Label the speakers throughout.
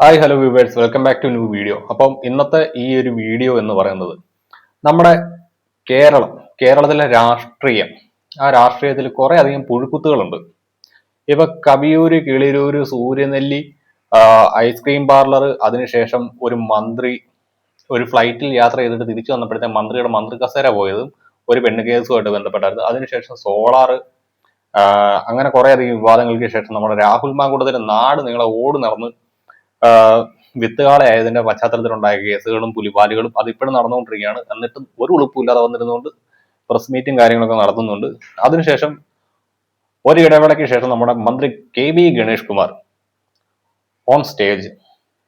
Speaker 1: Hi hello viewers, welcome back to new video. അപ്പം ഇന്നത്തെ ഈ ഒരു വീഡിയോ എന്ന് പറയുന്നത് നമ്മുടെ കേരളം, കേരളത്തിലെ രാഷ്ട്രീയം, ആ രാഷ്ട്രീയത്തിൽ കുറെ അധികം പുഴുക്കുത്തുകളുണ്ട്. ഇപ്പൊ കവിയൂര്, കിളിരൂര്, സൂര്യനെല്ലി, ഐസ്ക്രീം പാർലർ, അതിനുശേഷം ഒരു മന്ത്രി ഒരു ഫ്ലൈറ്റിൽ യാത്ര ചെയ്തിട്ട് തിരിച്ചു വന്നപ്പോഴത്തെ മന്ത്രിയുടെ മന്ത്രി കസേര പോയതും ഒരു പെണ്ണ് കേസുമായിട്ട് ബന്ധപ്പെട്ടായിരുന്നു. അതിനുശേഷം സോളാർ, അങ്ങനെ കുറെ അധികം വിവാദങ്ങൾക്ക് ശേഷം നമ്മുടെ രാഹുൽ മാങ്കൂട്ടത്തിന്റെ നാട് നിങ്ങളെ ഓടി നടന്ന് വിത്തുകാളയായതിന്റെ പശ്ചാത്തലത്തിലുണ്ടായ കേസുകളും പുലിവാലുകളും അതിപ്പോഴും നടന്നുകൊണ്ടിരിക്കുകയാണ്. എന്നിട്ടും ഒരു ഉളുപ്പില്ലാതെ വന്നിരുന്നുകൊണ്ട് പ്രസ് മീറ്റും കാര്യങ്ങളൊക്കെ നടത്തുന്നുണ്ട്. അതിനുശേഷം ഒരു ഇടവേളയ്ക്ക് ശേഷം നമ്മുടെ മന്ത്രി KB Ganesh Kumar on stage.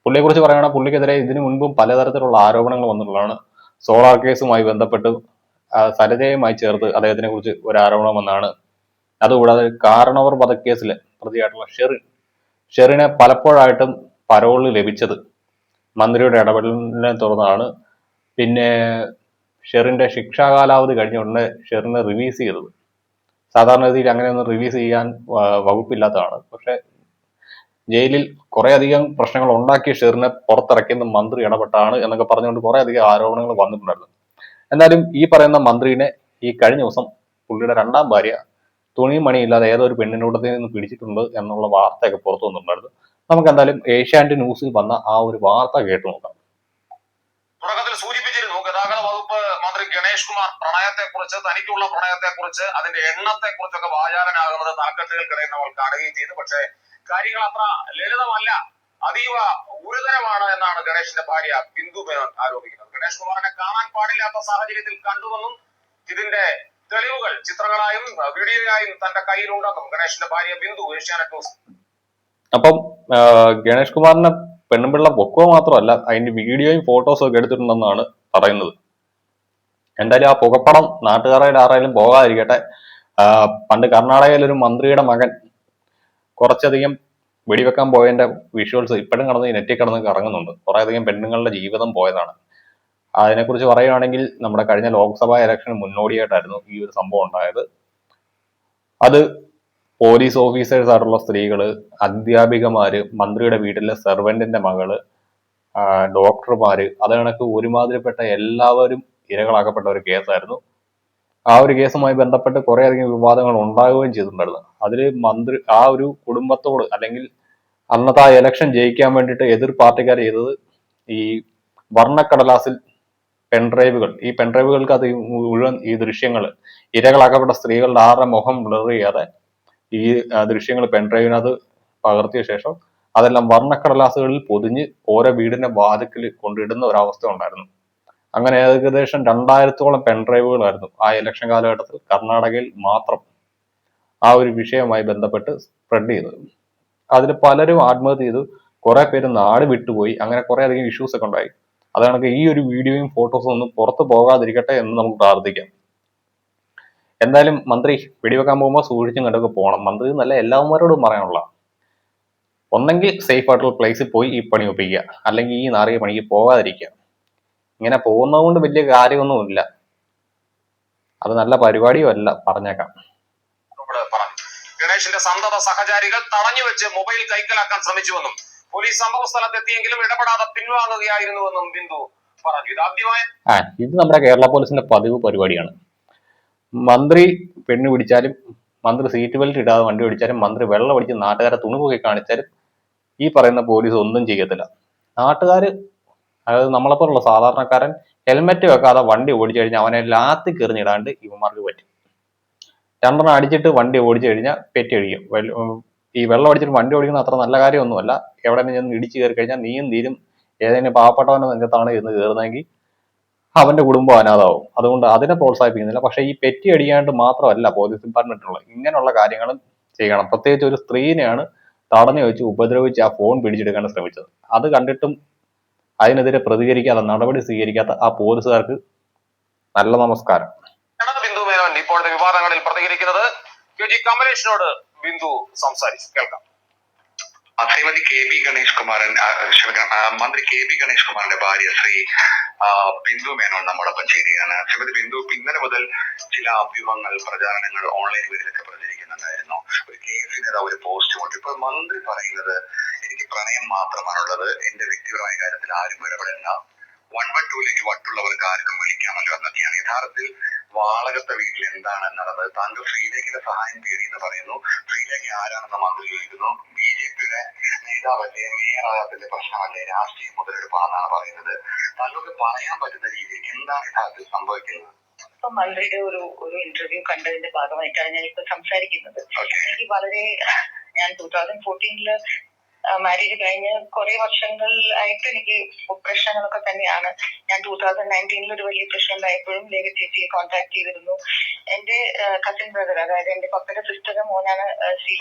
Speaker 1: പുള്ളിയെക്കുറിച്ച് പറയുകയാണെങ്കിൽ പുള്ളിക്കെതിരെ ഇതിനു മുൻപും പലതരത്തിലുള്ള ആരോപണങ്ങൾ വന്നിട്ടുള്ളതാണ്. സോളാർ കേസുമായി ബന്ധപ്പെട്ട് സരിതയുമായി ചേർത്ത് അദ്ദേഹത്തിനെ കുറിച്ച് ഒരു ആരോപണം വന്നാണ്. അതുകൂടാതെ കാരണവർ വധക്കേസിൽ പ്രതിയായിട്ടുള്ള ഷെറിനെ പലപ്പോഴായിട്ടും പരോളിൽ ലഭിച്ചത് മന്ത്രിയുടെ ഇടപെടലിനെ തുടർന്നാണ്. പിന്നെ ഷെറിന്റെ ശിക്ഷാ കാലാവധി കഴിഞ്ഞ ഉടനെ ഷെറിനെ റിലീസ് ചെയ്തത്. സാധാരണഗതിയിൽ അങ്ങനെയൊന്നും റിലീസ് ചെയ്യാൻ വകുപ്പില്ലാത്തതാണ്. പക്ഷെ ജയിലിൽ കുറെ അധികം പ്രശ്നങ്ങൾ ഉണ്ടാക്കിയ ഷെറിനെ പുറത്തിറക്കിയത് മന്ത്രി ഇടപെട്ടാണ് എന്നൊക്കെ പറഞ്ഞുകൊണ്ട് കുറെ അധികം ആരോപണങ്ങൾ വന്നിട്ടുണ്ടായിരുന്നു. എന്നാലും ഈ പറയുന്ന മന്ത്രിനെ ഈ കഴിഞ്ഞ ദിവസം പുള്ളിയുടെ രണ്ടാം ഭാര്യ തുണിയും മണിയില്ലാതെ ഏതോ ഒരു പെണ്ണിനോടത്തിൽ നിന്ന് പിടിച്ചിട്ടുണ്ട് എന്നുള്ള വാർത്തയൊക്കെ പുറത്തു വന്നിട്ടുണ്ടായിരുന്നു. നമുക്ക് എന്തായാലും ഏഷ്യാനെറ്റ് ന്യൂസിൽ വന്ന ആ ഒരു വാർത്ത കേട്ടു നോക്കാം.
Speaker 2: തുടക്കത്തിൽ സൂചിപ്പിച്ചിരുന്നു, ഗതാഗത വകുപ്പ് മന്ത്രി ഗണേഷ് കുമാർ പ്രണയത്തെക്കുറിച്ച്, തനിക്കുള്ള പ്രണയത്തെക്കുറിച്ച്, അതിന്റെ എണ്ണത്തെക്കുറിച്ചൊക്കെ വാചാലനാകുന്നത് തലക്കെട്ടുകൾക്കിടയിൽ നമ്മൾ കാണുകയും ചെയ്തു. പക്ഷേ കാര്യങ്ങൾ അത്ര ലളിതമല്ല, അതീവ ഗുരുതരമാണ് എന്നാണ് ഗണേഷിന്റെ ഭാര്യ ബിന്ദു മേനോൻ ആരോപിക്കുന്നത്. ഗണേഷ് കുമാറിനെ കാണാൻ പാടില്ലാത്ത സാഹചര്യത്തിൽ കണ്ടുവെന്നും ഇതിന്റെ തെളിവുകൾ ചിത്രങ്ങളായും വീഡിയോയായും തന്റെ കയ്യിലുണ്ടെന്നും ഗണേഷിന്റെ ഭാര്യ ബിന്ദു ഏഷ്യാനെറ്റ് ന്യൂസ്.
Speaker 1: അപ്പം ഗണേഷ് കുമാറിനെ പെണ്ണുപിള്ള പൊക്കുക മാത്രമല്ല, അതിന്റെ വീഡിയോയും ഫോട്ടോസും ഒക്കെ എടുത്തിട്ടുണ്ടെന്നാണ് പറയുന്നത്. എന്തായാലും ആ പുകപ്പടം നാട്ടുകാരുടെ ആരായാലും പോകാതിരിക്കട്ടെ. പണ്ട് കർണാടകയിൽ ഒരു മന്ത്രിയുടെ മകൻ കുറച്ചധികം വെടിവെക്കാൻ പോയതിന്റെ വിഷ്വൽസ് ഇപ്പോഴും കടന്ന് നെറ്റിൽ കിടന്ന് കറങ്ങുന്നുണ്ട്. കുറെ അധികം പെണ്ണുങ്ങളുടെ ജീവിതം പോയതാണ്. അതിനെക്കുറിച്ച് പറയുകയാണെങ്കിൽ നമ്മുടെ കഴിഞ്ഞ ലോക്സഭാ ഇലക്ഷന് മുന്നോടിയായിട്ടായിരുന്നു ഈ ഒരു സംഭവം ഉണ്ടായത്. അത് പോലീസ് ഓഫീസേഴ്സ് ആയിട്ടുള്ള സ്ത്രീകള്, അധ്യാപികമാര്, മന്ത്രിയുടെ വീട്ടിലെ സെർവന്റിന്റെ മകള്, ഡോക്ടർമാര്, അത് കണക്ക് ഒരുമാതിരിപ്പെട്ട എല്ലാവരും ഇരകളാക്കപ്പെട്ട ഒരു കേസായിരുന്നു. ആ ഒരു കേസുമായി ബന്ധപ്പെട്ട് കുറെ അധികം വിവാദങ്ങൾ ഉണ്ടാകുകയും ചെയ്തിട്ടുണ്ടായിരുന്നു. അതിൽ മന്ത്രി ആ ഒരു കുടുംബത്തോട്, അല്ലെങ്കിൽ അന്നത്തെ ആ ഇലക്ഷൻ ജയിക്കാൻ വേണ്ടിയിട്ട് എതിർ പാർട്ടിക്കാർ ചെയ്തത് ഈ വർണ്ണക്കടലാസിൽ പെൺഡ്രൈവുകൾ, ഈ പെൺഡ്രൈവുകൾക്ക് അത് മുഴുവൻ ഈ ദൃശ്യങ്ങൾ, ഇരകളാക്കപ്പെട്ട സ്ത്രീകളുടെ ആരുടെ മുഖം ബ്ലർ ചെയ്യാതെ ഈ ദൃശ്യങ്ങൾ പെൺഡ്രൈവിനകത്ത് പകർത്തിയ ശേഷം അതെല്ലാം വർണ്ണക്കടലാസുകളിൽ പൊതിഞ്ഞ് ഓരോ വീടിന്റെ വാതിക്കൽ കൊണ്ടിടുന്ന ഒരവസ്ഥ ഉണ്ടായിരുന്നു. അങ്ങനെ ഏകദേശം 2000-ഓളം പെൺഡ്രൈവുകളായിരുന്നു ആ ഇലക്ഷൻ കാലഘട്ടത്തിൽ കർണാടകയിൽ മാത്രം ആ ഒരു വിഷയവുമായി ബന്ധപ്പെട്ട് സ്പ്രെഡ് ചെയ്തത്. അതിൽ പലരും ആത്മഹത്യ ചെയ്തു, കുറെ പേര് നാട് വിട്ടുപോയി, അങ്ങനെ കുറെ അധികം ഇഷ്യൂസ് ഒക്കെ ഉണ്ടായി. അതാണെങ്കിൽ ഈ ഒരു വീഡിയോയും ഫോട്ടോസും ഒന്നും പുറത്തു പോകാതിരിക്കട്ടെ എന്ന് നമുക്ക് പ്രാർത്ഥിക്കാം. എന്തായാലും മന്ത്രി വെടിവെക്കാൻ പോകുമ്പോൾ സൂക്ഷിച്ചും കണ്ടൊക്കെ പോകണം. മന്ത്രി എന്നല്ല എല്ലാവരോടും പറയാനുള്ള, ഒന്നെങ്കിൽ സേഫ് ആയിട്ടുള്ള പ്ലേസിൽ പോയി ഈ പണി ഒപ്പിക്കുക, അല്ലെങ്കിൽ ഈ നാറിയ പണിക്ക് പോകാതിരിക്കുക. ഇങ്ങനെ പോകുന്നത് കൊണ്ട് വലിയ കാര്യമൊന്നുമില്ല, അത് നല്ല പരിപാടിയും അല്ല, പറഞ്ഞേക്കാം.
Speaker 2: ഗണേഷിന്റെ സന്തത സഹചാരികൾ തടഞ്ഞു വെച്ച് മൊബൈൽ കൈക്കലാക്കാൻ ശ്രമിച്ചുവെന്നും പോലീസ് സംഭവ സ്ഥലത്തെത്തിയെങ്കിലും ഇടപെടാതെ പിൻവാങ്ങുകയായിരുന്നുവെന്നും ബിന്ദു പറഞ്ഞു.
Speaker 1: ഇത് നമ്മുടെ കേരള പോലീസിന്റെ പതിവ് പരിപാടിയാണ്. മന്ത്രി പെണ്ണ് പിടിച്ചാലും, മന്ത്രി സീറ്റ് ബെൽറ്റ് ഇടാതെ വണ്ടി ഓടിച്ചാലും, മന്ത്രി വെള്ളം അടിച്ച് നാട്ടുകാരെ തുണുപൊക്കി കാണിച്ചാലും ഈ പറയുന്ന പോലീസ് ഒന്നും ചെയ്യത്തില്ല. നാട്ടുകാര്, അതായത് നമ്മളെപ്പോലുള്ള സാധാരണക്കാരൻ ഹെൽമെറ്റ് വെക്കാതെ വണ്ടി ഓടിച്ചു കഴിഞ്ഞാൽ അവനെ ലാത്തി കെറിഞ്ഞിടാണ്ട് ഇവന്മാർക്ക് പറ്റും. രണ്ടെണ്ണം അടിച്ചിട്ട് വണ്ടി ഓടിച്ചു കഴിഞ്ഞാൽ പെറ്റി അടിക്കും. ഈ വെള്ളം അടിച്ചിട്ട് വണ്ടി ഓടിക്കുന്നത് അത്ര നല്ല കാര്യമൊന്നുമല്ല. എവിടെ നിന്ന് ഇടിച്ചു കയറി കഴിഞ്ഞാൽ നീയും തീരും. ഏതെങ്കിലും പാവപ്പെട്ടവന്റെ നെഞ്ചത്താണ് ഇന്ന് കയറുന്നതെങ്കിൽ അവന്റെ കുടുംബം അനാഥാവും. അതുകൊണ്ട് അതിനെ പ്രോത്സാഹിപ്പിക്കുന്നില്ല. പക്ഷെ ഈ പെറ്റി അടിയാണ്ട് മാത്രമല്ല പോലീസ് ഡിപ്പാർട്ട്മെന്റിലുള്ള ഇങ്ങനെയുള്ള കാര്യങ്ങളും ചെയ്യണം. പ്രത്യേകിച്ച് ഒരു സ്ത്രീനെയാണ് തടഞ്ഞു വെച്ച് ഉപദ്രവിച്ച് ആ ഫോൺ പിടിച്ചെടുക്കാൻ ശ്രമിച്ചത്. അത് കണ്ടിട്ടും അതിനെതിരെ പ്രതികരിക്കാതെ, നടപടി സ്വീകരിക്കാത്ത ആ പോലീസുകാർക്ക് നല്ല നമസ്കാരം.
Speaker 2: ബിന്ദു മേനോൻ ഇപ്പോഴത്തെ വിവാദങ്ങളിൽ പ്രതികരിക്കുന്നത്. കമലേഷിനോട് ബിന്ദു സംസാരിച്ചു, കേൾക്കാം.
Speaker 3: ശ്രീമതി KB ഗണേഷ് കുമാരൻ, മന്ത്രി KB ഗണേഷ് കുമാറിന്റെ ഭാര്യ ശ്രീ ബിന്ദു മേനോൻ നമ്മോടൊപ്പം ചേരുകയാണ്. ശ്രീമതി ബിന്ദു, ഇന്നലെ മുതൽ ചില അഭ്യൂഹങ്ങൾ, പ്രചാരണങ്ങൾ ഓൺലൈൻ വഴിയിലൊക്കെ പ്രചരിക്കുന്നുണ്ട്. കാണുന്നുണ്ടായിരുന്നു. ഒരു കേസിന് ഒരു പോസ്റ്റ് കൊണ്ട് ഇപ്പൊ മന്ത്രി പറയുന്നത് എനിക്ക് പ്രണയം മാത്രമാണുള്ളത്, എന്റെ വ്യക്തിപരമായ കാര്യത്തിൽ ആരും ഇടപെടേണ്ട, 112ലേക്ക് വട്ടുള്ളവർക്ക് ആർക്കും വിളിക്കാമല്ലോ എന്നൊക്കെയാണ്. യഥാർത്ഥത്തിൽ വാളകത്തെ വീട്ടിൽ എന്താണ് നടന്നത്? താങ്കൾ ശ്രീലേഖയുടെ സഹായം തേടി എന്ന് പറയുന്നു. ശ്രീലേഖ ആരാണെന്ന് മന്ത്രി ചോദിക്കുന്നു. BJPയുടെ നേതാവല്ലേ, മേയറാകത്തിന്റെ പ്രശ്നമല്ലേ, രാഷ്ട്രീയ മുതലെടുപ്പാണെന്നാണ് പറയുന്നത്. താങ്കൾക്ക് പറയാൻ പറ്റുന്ന രീതിയിൽ എന്താണ് യഥാർത്ഥത്തിൽ സംഭവിക്കുന്നത്?
Speaker 4: ഇപ്പൊ മന്ത്രിയുടെ ഒരു ഇന്റർവ്യൂ കണ്ടതിന്റെ ഭാഗമായിട്ടാണ് ഞാൻ ഇപ്പൊ സംസാരിക്കുന്നത്. എനിക്ക് ഞാൻ 2014 മാരേജ് കഴിഞ്ഞ് കുറെ വർഷങ്ങളായിട്ട് എനിക്ക് പ്രശ്നങ്ങളൊക്കെ തന്നെയാണ്. ഞാൻ 2019 ഒരു വലിയ പ്രശ്നമുണ്ടായപ്പോഴും ലേഖ ചേച്ചിയെ കോൺടാക്ട് ചെയ്തിരുന്നു. എന്റെ കസിൻ ബ്രദർ, അതായത് എന്റെ പപ്പയുടെ സിസ്റ്ററുടെ മോനാണ്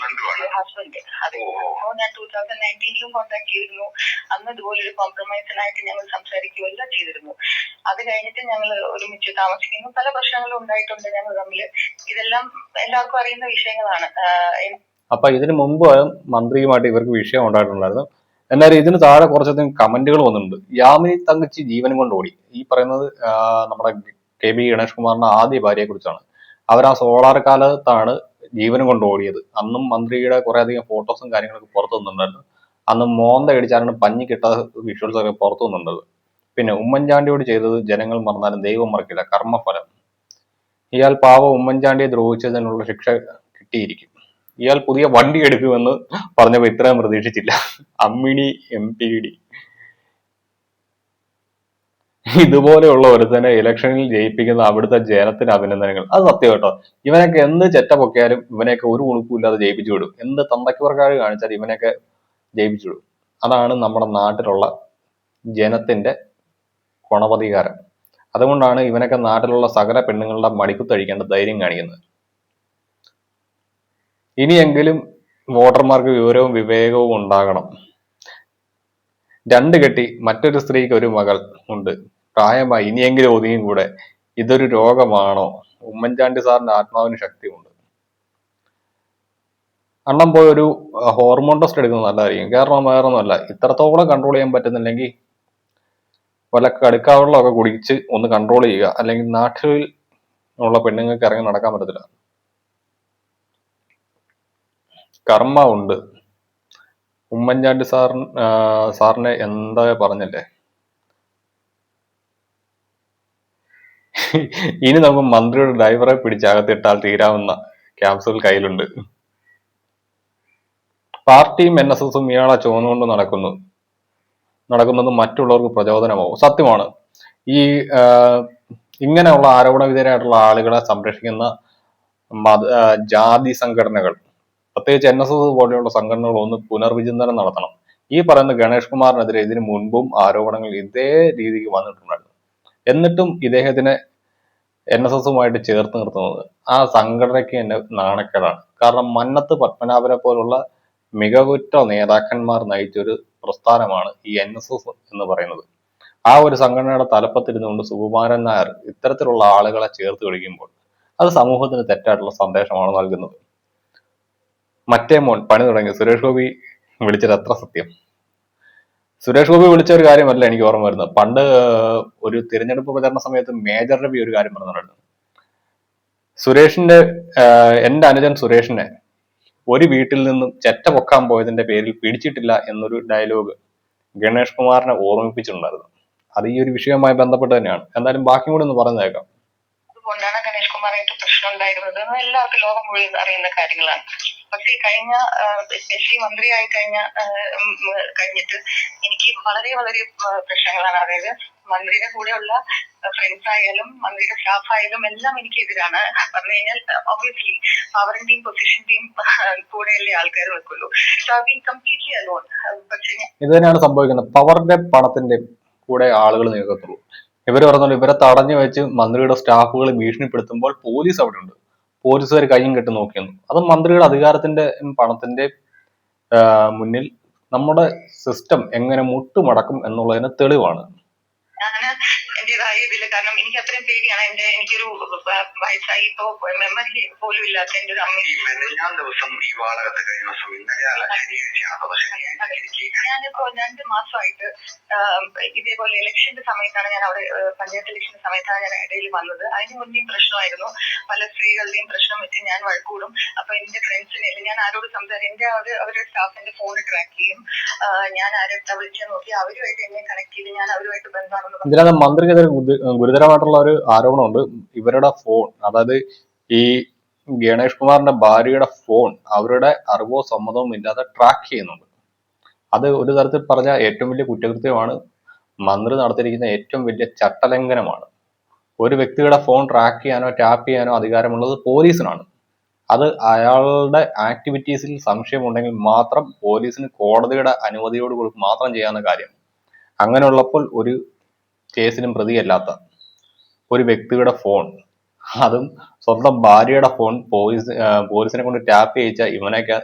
Speaker 4: ഹസ്ബൻഡ്. അതെ, അപ്പോൾ ഞാൻ 2019 കോൺടാക്ട് ചെയ്തിരുന്നു. അന്ന് ഇതുപോലൊരു കോംപ്രമൈസിനായിട്ട് ഞങ്ങൾ സംസാരിക്കുകയും എല്ലാം ചെയ്തിരുന്നു. അത് കഴിഞ്ഞിട്ട് ഞങ്ങൾ ഒരുമിച്ച് താമസിക്കുന്നു. പല പ്രശ്നങ്ങളും ഉണ്ടായിട്ടുണ്ട് ഞങ്ങൾ തമ്മിൽ. ഇതെല്ലാം എല്ലാവർക്കും അറിയുന്ന വിഷയങ്ങളാണ്.
Speaker 1: അപ്പൊ ഇതിനു മുമ്പ് മന്ത്രിയുമായിട്ട് ഇവർക്ക് വിഷയം ഉണ്ടായിട്ടുണ്ടായിരുന്നു. എന്നാലും ഇതിന് താഴെ കുറച്ചധികം കമന്റുകൾ വന്നിട്ടുണ്ട്. യാമിനി തങ്കച്ചി ജീവനും കൊണ്ട് ഓടി. ഈ പറയുന്നത് നമ്മുടെ KB ഗണേഷ് കുമാറിന്റെ ആദ്യ ഭാര്യയെ കുറിച്ചാണ്. അവർ ആ സോളാർ കാലത്താണ് ജീവനും കൊണ്ട് ഓടിയത്. അന്നും മന്ത്രിയുടെ കുറെ അധികം ഫോട്ടോസും കാര്യങ്ങളൊക്കെ പുറത്തു വന്നിട്ടുണ്ടായിരുന്നു. അന്ന് മോന്ത ഇടിച്ചാണ് പഞ്ഞി കിട്ടാ വിഷ്വൽസ് ഒക്കെ പുറത്തു വന്നിട്ടുള്ളത്. പിന്നെ ഉമ്മൻചാണ്ടിയോട് ചെയ്തത് ജനങ്ങൾ മറന്നാലും ദൈവം മറക്കില്ല, കർമ്മഫലം. ഇയാൾ പാവം ഉമ്മൻചാണ്ടിയെ ദ്രോഹിച്ചതിനുള്ള ശിക്ഷ കിട്ടിയിരിക്കും. ഇയാൾ പുതിയ വണ്ടി എടുക്കുമെന്ന് പറഞ്ഞപ്പോ ഇത്രയും പ്രതീക്ഷിച്ചില്ല. അമ്മിണി MPD. ഇതുപോലെയുള്ള ഒരുത്തനെ ഇലക്ഷനിൽ ജയിപ്പിക്കുന്ന അവിടുത്തെ ജനത്തിന് അഭിനന്ദനങ്ങൾ. അത് സത്യം കേട്ടോ. ഇവനൊക്കെ എന്ത് ചെറ്റ പൊക്കിയാലും ഇവനെയൊക്കെ ഒരു ഉളുപ്പില്ലാതെ ജയിപ്പിച്ചു വിടും. എന്ത് തന്തയ്ക്കുവർക്കാർ കാണിച്ചാൽ ഇവനെയൊക്കെ ജയിപ്പിച്ചു വിടും. അതാണ് നമ്മുടെ നാട്ടിലുള്ള ജനത്തിന്റെ ഗുണപതികാരം. അതുകൊണ്ടാണ് ഇവനൊക്കെ നാട്ടിലുള്ള സകല പെണ്ണുങ്ങളുടെ മടിക്കുത്തഴിക്കേണ്ട ധൈര്യം കാണിക്കുന്നത്. ഇനിയെങ്കിലും വോട്ടർമാർക്ക് വിവരവും വിവേകവും ഉണ്ടാകണം. 2 കെട്ടി മറ്റൊരു സ്ത്രീക്ക് ഒരു മകൾ ഉണ്ട്, പ്രായമായി, ഇനിയെങ്കിലും ഒതുങ്ങിയും കൂടെ. ഇതൊരു രോഗമാണോ? ഉമ്മൻചാണ്ടി സാറിന്റെ ആത്മാവിന് ശക്തിയുണ്ട്. അണ്ണം പോയി ഒരു ഹോർമോൺ ടെസ്റ്റ് എടുക്കുന്നത് നല്ലതായിരിക്കും. കാരണം വേറെ ഒന്നുമല്ല, ഇത്രത്തോളം കൺട്രോൾ ചെയ്യാൻ പറ്റുന്നില്ലെങ്കിൽ വല്ല കടുക്കാവെള്ളമൊക്കെ കുടിച്ച് ഒന്ന് കൺട്രോൾ ചെയ്യുക. അല്ലെങ്കിൽ നാട്ടിൽ ഉള്ള പെണ്ണുങ്ങൾക്ക് ഇറങ്ങി നടക്കാൻ പറ്റത്തില്ല. കർമ്മ ഉണ്ട്. ഉമ്മൻചാണ്ടി സാറിനെ എന്താ പറഞ്ഞല്ലേ. ഇനി നമുക്ക് മന്ത്രിയുടെ ഡ്രൈവറെ പിടിച്ചകത്തിട്ടാൽ തീരാവുന്ന ക്യാപ്സൂൾ കയ്യിലുണ്ട്. പാർട്ടിയും NSSും ഇയാളെ ചുവന്നുകൊണ്ട് നടക്കുന്നത് മറ്റുള്ളവർക്ക് പ്രചോദനമാവും. സത്യമാണ്. ഈ ഇങ്ങനെയുള്ള ആരോപണ വിധേയരായിട്ടുള്ള ആളുകളെ സംരക്ഷിക്കുന്ന ജാതി സംഘടനകൾ, പ്രത്യേകിച്ച് NSS പോലെയുള്ള സംഘടനകൾ ഒന്ന് പുനർവിചിന്തനം നടത്തണം. ഈ പറയുന്ന ഗണേഷ് കുമാറിനെതിരെ ഇതിനു മുൻപും ആരോപണങ്ങൾ ഇതേ രീതിക്ക് വന്നിട്ടുണ്ടായിരുന്നു. എന്നിട്ടും ഇദ്ദേഹത്തിനെ NSSുമായിട്ട് ചേർത്ത് നിർത്തുന്നത് ആ സംഘടനയ്ക്ക് തന്നെ നാണക്കേടാണ്. കാരണം മന്നത്ത് പത്മനാഭനെ പോലുള്ള മികവുറ്റ നേതാക്കന്മാർ നയിച്ചൊരു പ്രസ്ഥാനമാണ് ഈ NSS എന്ന് പറയുന്നത്. ആ ഒരു സംഘടനയുടെ തലപ്പത്തിരുന്നുകൊണ്ട് സുകുമാരൻ നായർ ഇത്തരത്തിലുള്ള ആളുകളെ ചേർത്ത് പിടിക്കുമ്പോൾ അത് സമൂഹത്തിന് തെറ്റായിട്ടുള്ള സന്ദേശമാണ് നൽകുന്നത്. മറ്റേ മോൻ പണി തുടങ്ങി സുരേഷ് ഗോപി വിളിച്ചത് എത്ര സത്യം. സുരേഷ് ഗോപി വിളിച്ച ഒരു കാര്യമല്ല എനിക്ക് ഓർമ്മ വരുന്നത്. പണ്ട് ഒരു തിരഞ്ഞെടുപ്പ് പ്രചരണ സമയത്ത് മേജർ രവി ഒരു കാര്യം പറഞ്ഞിട്ടുണ്ടായിരുന്നു. എന്റെ അനുജൻ സുരേഷിനെ ഒരു വീട്ടിൽ നിന്നും ചെറ്റ പൊക്കാൻ പോയതിന്റെ പേരിൽ പിടിച്ചിട്ടില്ല എന്നൊരു ഡയലോഗ് ഗണേഷ് കുമാറിനെ ഓർമ്മിപ്പിച്ചിട്ടുണ്ടായിരുന്നു. അത് ഈ ഒരു വിഷയവുമായി ബന്ധപ്പെട്ട് തന്നെയാണ്. എന്തായാലും ബാക്കി കൂടി ഒന്ന് പറഞ്ഞേക്കാം.
Speaker 4: അതുകൊണ്ടാണ് ഗണേഷ് കുമാറായിട്ട് പ്രശ്നം ഉണ്ടായിരുന്നത് എല്ലാവർക്കും ലോകം മുഴുവൻ അറിയുന്ന കാര്യങ്ങളാണ്. പക്ഷേ കഴിഞ്ഞ എസ്പെഷ്യലി മന്ത്രിയായി കഴിഞ്ഞിട്ട് എനിക്ക് വളരെ വളരെ പ്രശ്നങ്ങളാണ്. അതായത് മന്ത്രിയുടെ കൂടെയുള്ള ഫ്രണ്ട്സ് ആയാലും മന്ത്രിയുടെ സ്റ്റാഫ് ആയാലും എല്ലാം എനിക്ക് എതിരാണ്. പറഞ്ഞു കഴിഞ്ഞാൽ ഒബ്വിയസ്ലി പവറിന്റെയും പൊസിഷന്റെയും കൂടെയല്ലേ ആൾക്കാർ വെക്കുള്ളൂ. So I been completely alone. പക്ഷേ
Speaker 1: ഇത് തന്നെയാണ് സംഭവിക്കുന്നത്. പവറിന്റെ പണത്തിന്റെ കൂടെ ആളുകൾ നിൽക്കത്തുള്ളൂ. ഇവർ പറഞ്ഞാൽ ഇവരെ തടഞ്ഞു വെച്ച് മന്ത്രിയുടെ സ്റ്റാഫുകൾ ഭീഷണിപ്പെടുത്തുമ്പോൾ പോലീസ് അവിടെ ഉണ്ട്. പോലീസുകാർ കയ്യും കെട്ടി നോക്കിയെന്നു. അത് മന്ത്രിയുടെ അധികാരത്തിന്റെ പണത്തിന്റെ മുന്നിൽ നമ്മുടെ സിസ്റ്റം എങ്ങനെ മുട്ടുമടക്കും എന്നുള്ളതിന് തെളിവാണ്.
Speaker 4: ഞാൻ എന്റേതായ കഴിയത്തില്ല. കാരണം എനിക്ക് അത്രയും പേടിയാണ്. എനിക്കൊരു വയസ്സായി ഇപ്പോ മെമ്മറി പോലും ഇല്ലാത്ത എന്റെ ഒരു അമ്മ.
Speaker 3: ഈ മെനഞ്ഞാം ദിവസം ഈ വാടകത്ത് കഴിഞ്ഞ ദിവസം ഇന്നലെ അല്ല ശനിയാഴ്ചയാണ്.
Speaker 4: ഞാനിപ്പോ 2 മാസമായിട്ട് ഇതേപോലെ ഇലക്ഷന്റെ സമയത്താണ് ഞാൻ അവിടെ പഞ്ചായത്ത് ഇലക്ഷന്റെ സമയത്താണ് ഞാൻ ഇടയിൽ വന്നത്. അതിന് മുന്നേ പ്രശ്നമായിരുന്നു. പല സ്ത്രീകളുടെയും പ്രശ്നം വെച്ച് ഞാൻ വഴക്കൂടും. അപ്പൊ എന്റെ ഫ്രണ്ട്സിനെ ഞാൻ ആരോട് സംസാരിക്കും, അവരുടെ സ്റ്റാഫിന്റെ ഫോൺ ട്രാക്ക് ചെയ്യും. ഞാൻ ആരെടുത്താ വിളിച്ചാൽ നോക്കി അവരുമായിട്ട് എന്നെ കണക്ട് ചെയ്ത് ഞാൻ അവരുമായിട്ട് ബന്ധമാണെന്ന്.
Speaker 1: ഇതിനകത്ത് മന്ത്രിക്കെതിരെ ഗുരുതരമായിട്ടുള്ള ഒരു ആരോപണമുണ്ട്. ഇവരുടെ ഫോൺ, അതായത് ഈ ഗണേഷ് കുമാറിന്റെ ഭാര്യയുടെ ഫോൺ അവരുടെ അറിവോ സമ്മതവും ഇല്ലാതെ ട്രാക്ക് ചെയ്യുന്നുണ്ട്. അത് ഒരു തരത്തിൽ പറഞ്ഞാൽ ഏറ്റവും വലിയ കുറ്റകൃത്യമാണ്. മന്ത്രി നടത്തിയിരിക്കുന്ന ഏറ്റവും വലിയ ചട്ടലംഘനമാണ്. ഒരു വ്യക്തിയുടെ ഫോൺ ട്രാക്ക് ചെയ്യാനോ ടാപ്പ് ചെയ്യാനോ അധികാരമുള്ളത് പോലീസിനാണ്. അത് അയാളുടെ ആക്ടിവിറ്റീസിൽ സംശയമുണ്ടെങ്കിൽ മാത്രം പോലീസിന് കോടതിയുടെ അനുമതിയോടുകൂടി മാത്രം ചെയ്യാവുന്ന കാര്യം. അങ്ങനെയുള്ളപ്പോൾ ഒരു കേസിലും പ്രതിയല്ലാത്ത ഒരു വ്യക്തിയുടെ ഫോൺ, അതും സ്വന്തം ഭാര്യയുടെ ഫോൺ പോലീസിനെ കൊണ്ട് ടാപ്പ് ചെയ്യിച്ച ഇവനൊക്കെ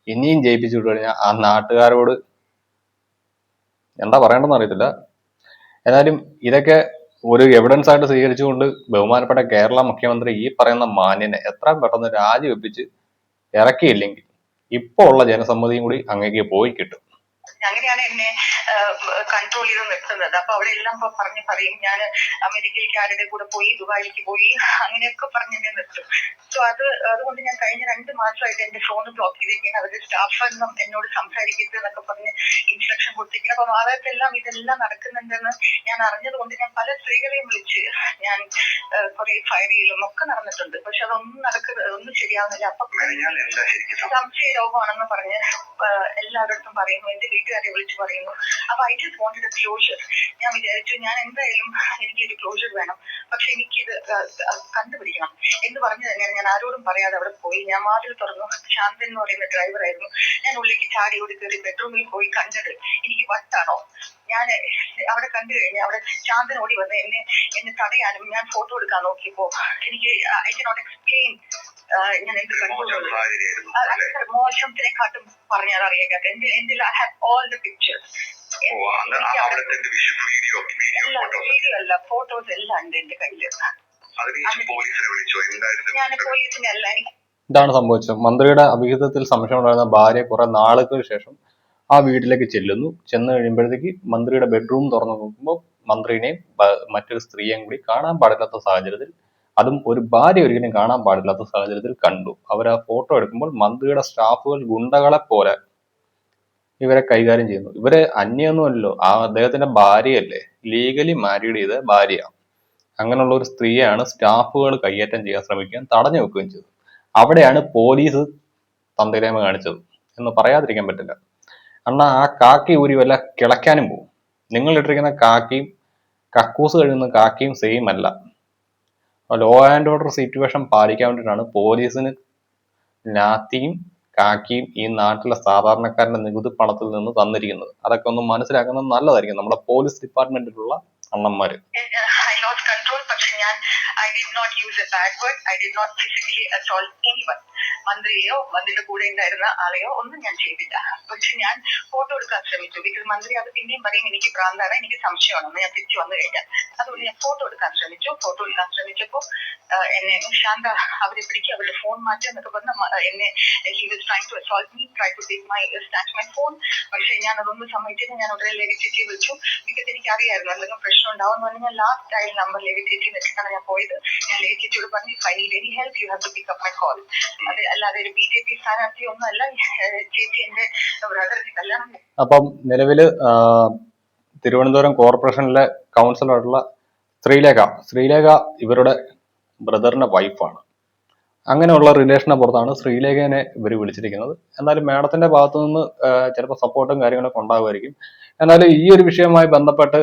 Speaker 1: ഇനിയും ജയിപ്പിച്ചു വിട്ടു കഴിഞ്ഞാൽ ആ നാട്ടുകാരോട് എന്താ പറയേണ്ടെന്ന് അറിയത്തില്ല. എന്നാലും ഇതൊക്കെ ഒരു എവിഡൻസ് ആയിട്ട് സ്വീകരിച്ചുകൊണ്ട് ബഹുമാനപ്പെട്ട കേരള മുഖ്യമന്ത്രി ഈ പറയുന്ന മാന്യനെ എത്രയും പെട്ടെന്ന് രാജിവെപ്പിച്ച് ഇറക്കിയില്ലെങ്കിൽ ഇപ്പോൾ ഉള്ള ജനസമ്മതിയും കൂടി അങ്ങേക്ക് പോയി കിട്ടും.
Speaker 4: അങ്ങനെയാണ് എന്നെ കൺട്രോൾ ചെയ്ത് നിർത്തുന്നത്. അപ്പൊ അവിടെ എല്ലാം പറയും ഞാൻ അമേരിക്കയിലേക്ക് ആരുടെ കൂടെ പോയി, ദുബായിലേക്ക് പോയി, അങ്ങനെയൊക്കെ പറഞ്ഞ് എന്നെ നിർത്തും. സോ അതുകൊണ്ട് ഞാൻ കഴിഞ്ഞ 2 മാസമായിട്ട് എന്റെ ഫോൺ ബ്ലോക്ക് ചെയ്തിരിക്കുകയാണ്. അവരുടെ സ്റ്റാഫൊന്നും എന്നോട് സംസാരിക്കരുത് എന്നൊക്കെ പറഞ്ഞ് ഇൻസ്ട്രക്ഷൻ കൊടുത്തിരിക്കുന്നത്. അപ്പൊ ഭാഗത്തെല്ലാം ഇതെല്ലാം നടക്കുന്നുണ്ടെന്ന് ഞാൻ അറിഞ്ഞത് കൊണ്ട് ഞാൻ പല സ്ത്രീകളെയും വിളിച്ച് ഞാൻ കുറെ ഫയർ ചെയ്യലും ഒക്കെ നടന്നിട്ടുണ്ട്. പക്ഷെ ഒന്നും ശരിയാവുന്നില്ല. അപ്പൊ സംശയ രോഗമാണെന്ന് പറഞ്ഞ് എല്ലാവരുടെ പറയുന്നു, എന്റെ വീട്ടുകാരെ വിളിച്ച് പറയുന്നു. അപ്പൊ I just wanted A closure. ഞാൻ വിചാരിച്ചു ഞാൻ എന്തായാലും എനിക്കൊരു ക്ലോഷർ വേണം, പക്ഷെ എനിക്കിത് കണ്ടുപിടിക്കണം എന്ന് പറഞ്ഞു തന്നെയാണ് ഞാൻ ആരോടും പറയാതെ അവിടെ പോയി. ഞാൻ വാതിൽ തുറന്നു. ശാന്തൻ എന്ന് പറയുന്ന ഡ്രൈവർ ആയിരുന്നു. ഞാൻ ഉള്ളിലേക്ക് ചാടി ഓടി കയറി ബെഡ്റൂമിൽ പോയി കണ്ടത് എനിക്ക് വട്ടാണോ. ഞാൻ അവിടെ കണ്ടു കഴിഞ്ഞ് അവിടെ ശാന്തൻ ഓടി വന്ന് എന്നെ തടയാനും ഞാൻ ഫോട്ടോ എടുക്കാൻ നോക്കിയപ്പോ എനിക്ക് ഐ കനോട്ട് എക്സ്പ്ലെയിൻ ഞാൻ എന്ത് കണ്ടു. മോശത്തിനെക്കാട്ടും പറഞ്ഞാൽ അറിയാത്ത എന്റെ I have all the pictures. Video അല്ല, ഫോട്ടോസ് എല്ലാം ഉണ്ട് എന്റെ കയ്യില്. ഞാൻ പോലീസിനെ അല്ല.
Speaker 1: ഇതാണ് സംഭവിച്ചത്. മന്ത്രിയുടെ അഭിഹിതത്തിൽ സംശയമുണ്ടായിരുന്ന ഭാര്യ കുറെ നാളുകൾക്ക് ശേഷം ആ വീട്ടിലേക്ക് ചെന്ന് കഴിയുമ്പോഴത്തേക്ക് മന്ത്രിയുടെ ബെഡ്റൂം തുറന്നു നോക്കുമ്പോൾ മന്ത്രിനെയും മറ്റൊരു സ്ത്രീയെയും കൂടി കാണാൻ പാടില്ലാത്ത സാഹചര്യത്തിൽ, അതും ഒരു ഭാര്യ ഒരിക്കലും കാണാൻ പാടില്ലാത്ത സാഹചര്യത്തിൽ കണ്ടു. അവർ ആ ഫോട്ടോ എടുക്കുമ്പോൾ മന്ത്രിയുടെ സ്റ്റാഫുകൾ ഗുണ്ടകളെ പോലെ ഇവരെ കൈകാര്യം ചെയ്യുന്നു. ഇവരെ അന്യൊന്നുമല്ലോ, ആ അദ്ദേഹത്തിന്റെ ഭാര്യയല്ലേ, ലീഗലി മാരീഡ് ചെയ്ത ഭാര്യയാണ്. അങ്ങനെയുള്ള ഒരു സ്ത്രീയാണ് സ്റ്റാഫുകൾ കയ്യേറ്റം ചെയ്യാൻ ശ്രമിക്കുകയും തടഞ്ഞു വെക്കുകയും ചെയ്തത്. അവിടെയാണ് പോലീസ് തന്തയിലേമ കാണിച്ചത് എന്ന് പറയാതിരിക്കാൻ പറ്റില്ല. അണ്ണാ ആ കാക്കി ഊരി വല്ല കിളയ്ക്കാനും പോകും. നിങ്ങൾ ഇട്ടിരിക്കുന്ന കാക്കിയും കക്കൂസ് കഴുകുന്ന കാക്കിയും സെയിം അല്ല. ലോ ആൻഡ് ഓർഡർ സിറ്റുവേഷൻ പാലിക്കാൻ വേണ്ടിയിട്ടാണ് പോലീസിന് നാത്തിയും കാക്കിയും ഈ നാട്ടിലെ സാധാരണക്കാരന്റെ നികുതി പണത്തിൽ നിന്ന് തന്നിരിക്കുന്നത്. അതൊക്കെ ഒന്ന് മനസ്സിലാക്കുന്നത് നല്ലതായിരിക്കും നമ്മുടെ police ഡിപ്പാർട്ട്മെന്റിലുള്ള അണ്ണന്മാര്.
Speaker 4: I did not use a bad word. I did not physically assault anyone. മന്ത്രിയെയോ മന്ത്രിയുടെ കൂടെ ഉണ്ടായിരുന്ന ആളെയോ ഒന്നും ഞാൻ ചെയ്തില്ല. പക്ഷെ ഞാൻ ഫോട്ടോ എടുക്കാൻ ശ്രമിച്ചു. ബിക്കോസ് മന്ത്രി അത് പിന്നെയും പറയും എനിക്ക് ഭ്രാന്താണ്, എനിക്ക് സംശയമാണെന്ന് ഞാൻ തിരിച്ചു വന്നു കഴിഞ്ഞാൽ. അതുകൊണ്ട് ഞാൻ ഫോട്ടോ എടുക്കാൻ ശ്രമിച്ചു. ഫോട്ടോ എടുക്കാൻ ശ്രമിച്ചപ്പോൾ എന്നെ ശാന്ത അവരെ പിടിക്കുക, അവരുടെ ഫോൺ മാറ്റുക എന്നൊക്കെ പറഞ്ഞ എന്നെ he was trying to assault me, try to take my snatch my phone. പക്ഷെ ഞാൻ അതൊന്നും സമ്മതിച്ചിട്ട് ഞാൻ ഉടനെ ലേഖ ചേച്ചിയെ വിളിച്ചു. ബിക്കോസ് എനിക്ക് അറിയായിരുന്നു എന്തെങ്കിലും പ്രശ്നം ഉണ്ടാവും എന്ന് പറഞ്ഞാൽ ഞാൻ ലാസ്റ്റ് ആയി നമ്പർ ലേഖ ചേച്ചി വെച്ചിട്ടാണ് ഞാൻ പോയത്. ഞാൻ ലേഖ ചേച്ചിയോട് പറഞ്ഞു if I need any help you have to pick up my call. അത് അല്ലാതെ ഒരു BJP സ്ഥാനാർത്ഥി ഒന്നും അല്ല. ചേച്ചി എന്റെ ബ്രദറിന് കല്യാണം.
Speaker 1: അപ്പം നിലവില് തിരുവനന്തപുരം കോർപ്പറേഷനിലെ കൗൺസിലറായിട്ടുള്ള ശ്രീലേഖ ഇവരുടെ ബ്രദറിന്റെ വൈഫാണ്. അങ്ങനെയുള്ള റിലേഷനെ പുറത്താണ് ശ്രീലേഖനെ ഇവർ വിളിച്ചിരിക്കുന്നത്. എന്നാലും മാഡത്തിന്റെ ഭാഗത്തു നിന്ന് ചിലപ്പോൾ സപ്പോർട്ടും കാര്യങ്ങളൊക്കെ ഉണ്ടാകുമായിരിക്കും. എന്നാലും ഈ ഒരു വിഷയവുമായി ബന്ധപ്പെട്ട്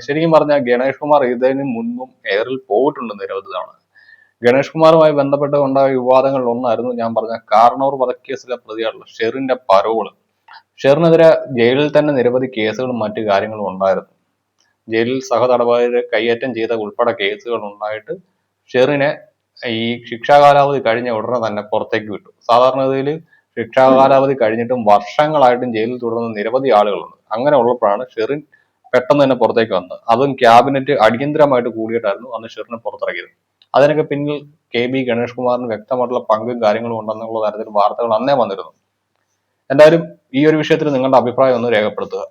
Speaker 1: ശരിക്കും പറഞ്ഞാൽ ഗണേഷ് കുമാർ ഇതിന് മുൻപും എയറിൽ പോയിട്ടുണ്ട് നിരവധി തവണ. ഗണേഷ് കുമാറുമായി ബന്ധപ്പെട്ട് ഉണ്ടായ വിവാദങ്ങളിൽ ഒന്നായിരുന്നു ഞാൻ പറഞ്ഞ കാർണൂർ വധക്കേസിലെ പ്രതിയായിട്ടുള്ള ഷെറിന്റെ പരോള്. ഷെറിനെതിരെ ജയിലിൽ തന്നെ നിരവധി കേസുകളും മറ്റു കാര്യങ്ങളും ഉണ്ടായിരുന്നു. ജയിലിൽ സഹതടവുകാരെ കയ്യേറ്റം ചെയ്ത ഉൾപ്പെടെ കേസുകൾ ഉണ്ടായിട്ട് ഷെറിനെ ഈ ശിക്ഷാകാലാവധി കഴിഞ്ഞ ഉടനെ തന്നെ പുറത്തേക്ക് വിട്ടു. സാധാരണഗതിയിൽ ശിക്ഷാകാലാവധി കഴിഞ്ഞിട്ടും വർഷങ്ങളായിട്ടും ജയിലിൽ തുടർന്ന നിരവധി ആളുകളുണ്ട്. അങ്ങനെ ഉള്ളപ്പോഴാണ് ഷെറിൻ പെട്ടെന്ന് തന്നെ പുറത്തേക്ക് വന്നത്. അതും ക്യാബിനറ്റ് അടിയന്തരമായിട്ട് കൂടിയിട്ടായിരുന്നു അന്ന് ഷെറിനെ പുറത്തിറക്കിയത്. അതിനൊക്കെ പിന്നിൽ KB ഗണേഷ് കുമാറിന് വ്യക്തമായിട്ടുള്ള പങ്കും കാര്യങ്ങളും ഉണ്ടെന്നുള്ള തരത്തിൽ വാർത്തകൾ അന്നേ വന്നിരുന്നു. എന്തായാലും ഈ ഒരു വിഷയത്തിൽ നിങ്ങളുടെ അഭിപ്രായം ഒന്ന് രേഖപ്പെടുത്തുക.